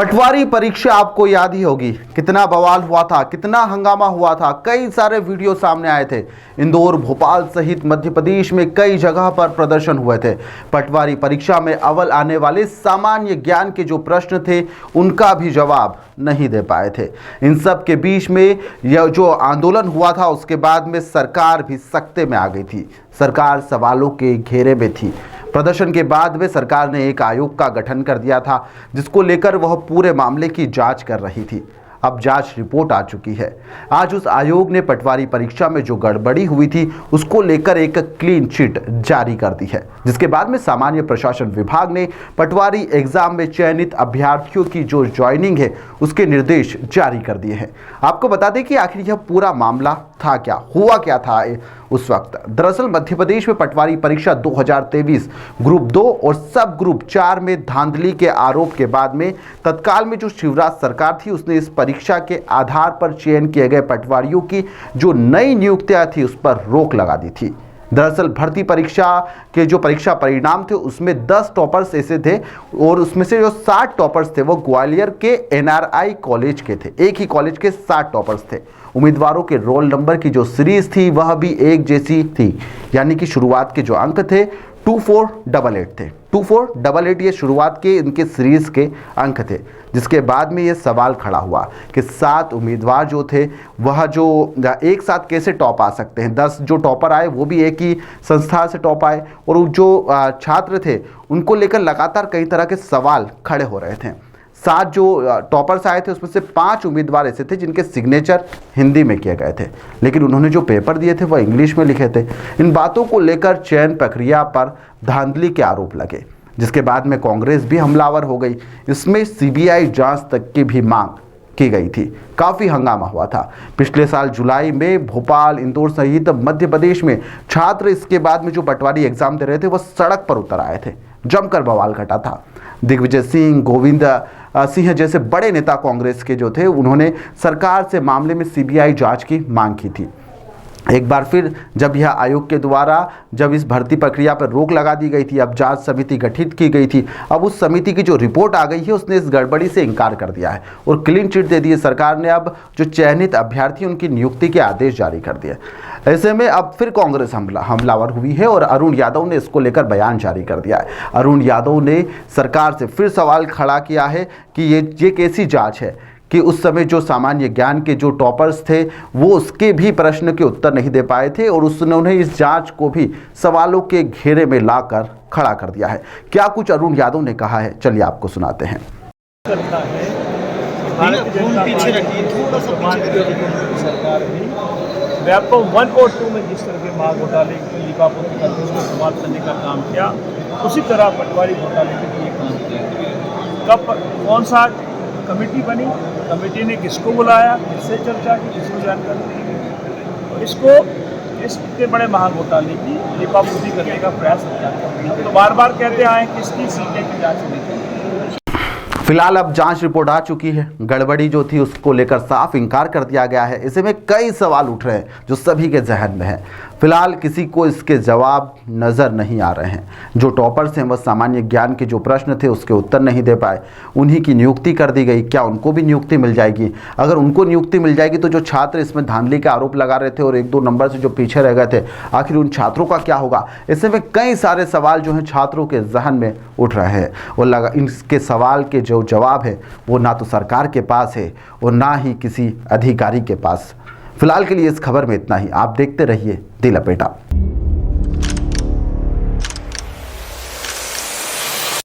पटवारी परीक्षा आपको याद ही होगी, कितना बवाल हुआ था, कितना हंगामा हुआ था। कई सारे वीडियो सामने आए थे। इंदौर, भोपाल सहित मध्य प्रदेश में कई जगह पर प्रदर्शन हुए थे। पटवारी परीक्षा में अव्वल आने वाले सामान्य ज्ञान के जो प्रश्न थे उनका भी जवाब नहीं दे पाए थे। इन सब के बीच में यह जो आंदोलन हुआ था उसके बाद में सरकार भी सख्ते में आ गई थी। सरकार सवालों के घेरे में थी। प्रदर्शन के बाद में सरकार ने एक आयोग का गठन कर दिया था जिसको लेकर वह पूरे मामले की जांच कर रही थी। अब जांच रिपोर्ट आ चुकी है। आज उस आयोग ने पटवारी परीक्षा में जो गड़बड़ी हुई थी उसको लेकर एक क्लीन चिट जारी कर दी है, जिसके बाद में सामान्य प्रशासन विभाग ने पटवारी एग्जाम में चयनित अभ्यर्थियों की जो ज्वाइनिंग है उसके निर्देश जारी कर दिए हैं। आपको बता दें कि आखिर यह पूरा मामला था क्या, हुआ क्या था उस वक्त। दरअसल मध्य प्रदेश में पटवारी परीक्षा 2023 ग्रुप 2 और सब ग्रुप 4 में धांधली के आरोप के बाद में तत्काल में जो शिवराज सरकार थी उसने इस परीक्षा के आधार पर चयन किए गए पटवारियों की जो नई नियुक्तियां थी उस पर रोक लगा दी थी। दरअसल भर्ती परीक्षा के जो परीक्षा परिणाम थे उसमें 10 टॉपर्स ऐसे थे और उसमें से जो 60 टॉपर्स थे वो ग्वालियर के NRI कॉलेज के थे। एक ही कॉलेज के 60 टॉपर्स थे। उम्मीदवारों के रोल नंबर की जो सीरीज थी वह भी एक जैसी थी, यानी कि शुरुआत के जो अंक थे 2488 थे। 2488 ये शुरुआत के इनके सीरीज के अंक थे, जिसके बाद में ये सवाल खड़ा हुआ कि 7 उम्मीदवार जो थे वह जो एक साथ कैसे टॉप आ सकते हैं। 10 जो टॉपर आए वो भी एक ही संस्था से टॉप आए और जो छात्र थे उनको लेकर लगातार कई तरह के सवाल खड़े हो रहे थे। 7 जो टॉपर्स आए थे उसमें से 5 उम्मीदवार ऐसे थे जिनके सिग्नेचर हिंदी में किए गए थे, लेकिन उन्होंने जो पेपर दिए थे वह इंग्लिश में लिखे थे। इन बातों को लेकर चयन प्रक्रिया पर धांधली के आरोप लगे, जिसके बाद में कांग्रेस भी हमलावर हो गई। इसमें CBI जांच तक की भी मांग की गई थी। काफ़ी हंगामा हुआ था। पिछले साल जुलाई में भोपाल, इंदौर सहित मध्य प्रदेश में छात्र इसके बाद में जो पटवारी एग्जाम दे रहे थे वह सड़क पर उतर आए थे। जमकर बवाल घटा था। दिग्विजय सिंह, गोविंद सिंह जैसे बड़े नेता कांग्रेस के जो थे उन्होंने सरकार से मामले में CBI जांच की मांग की थी। एक बार फिर जब यह आयोग के द्वारा जब इस भर्ती प्रक्रिया पर रोक लगा दी गई थी, अब जांच समिति गठित की गई थी। अब उस समिति की जो रिपोर्ट आ गई है उसने इस गड़बड़ी से इनकार कर दिया है और क्लीन चिट दे दी है। सरकार ने अब जो चयनित अभ्यर्थी उनकी नियुक्ति के आदेश जारी कर दिए। ऐसे में अब फिर कांग्रेस हमलावर हुई है और अरुण यादव ने इसको लेकर बयान जारी कर दिया है। अरुण यादव ने सरकार से फिर सवाल खड़ा किया है कि ये कैसी जाँच है कि उस समय जो सामान्य ज्ञान के जो टॉपर्स थे वो उसके भी प्रश्न के उत्तर नहीं दे पाए थे और उन्होंने इस जांच को भी सवालों के घेरे में लाकर खड़ा कर दिया है। क्या कुछ अरुण यादव ने कहा है, चलिए आपको सुनाते हैं। व्यापक 1 और 2 में जिस तरह के माल घोटाले की लिपापोती करके उसको समाप्त करने का काम किया, उसी तरह पटवारी घोटाले में भी ये काम किया। कब कौन सा कमेटी बनी, कमेटी ने किसको बुलाया, किससे चर्चा की, किसको जानकारी दी और इसको इतने बड़े महाघोटाले की लिपापोती करने का प्रयास किया। तो बार बार कहते आए कि इसकी CBI की जांच होनी चाहिए। फिलहाल अब जांच रिपोर्ट आ चुकी है। गड़बड़ी जो थी उसको लेकर साफ इनकार कर दिया गया है। ऐसे में कई सवाल उठ रहे हैं जो सभी के जहन में है। फिलहाल किसी को इसके जवाब नज़र नहीं आ रहे हैं। जो टॉपर्स हैं वह सामान्य ज्ञान के जो प्रश्न थे उसके उत्तर नहीं दे पाए, उन्हीं की नियुक्ति कर दी गई। क्या उनको भी नियुक्ति मिल जाएगी? अगर उनको नियुक्ति मिल जाएगी तो जो छात्र इसमें धांधली का आरोप लगा रहे थे और 1-2 नंबर से जो पीछे रह गए थे, आखिर उन छात्रों का क्या होगा? ऐसे में कई सारे सवाल जो हैं छात्रों के जहन में उठ रहे हैं और इनके सवाल के जो जवाब है वो ना तो सरकार के पास है और ना ही किसी अधिकारी के पास। फिलहाल के लिए इस खबर में इतना ही। आप देखते रहिए दी लपेटा।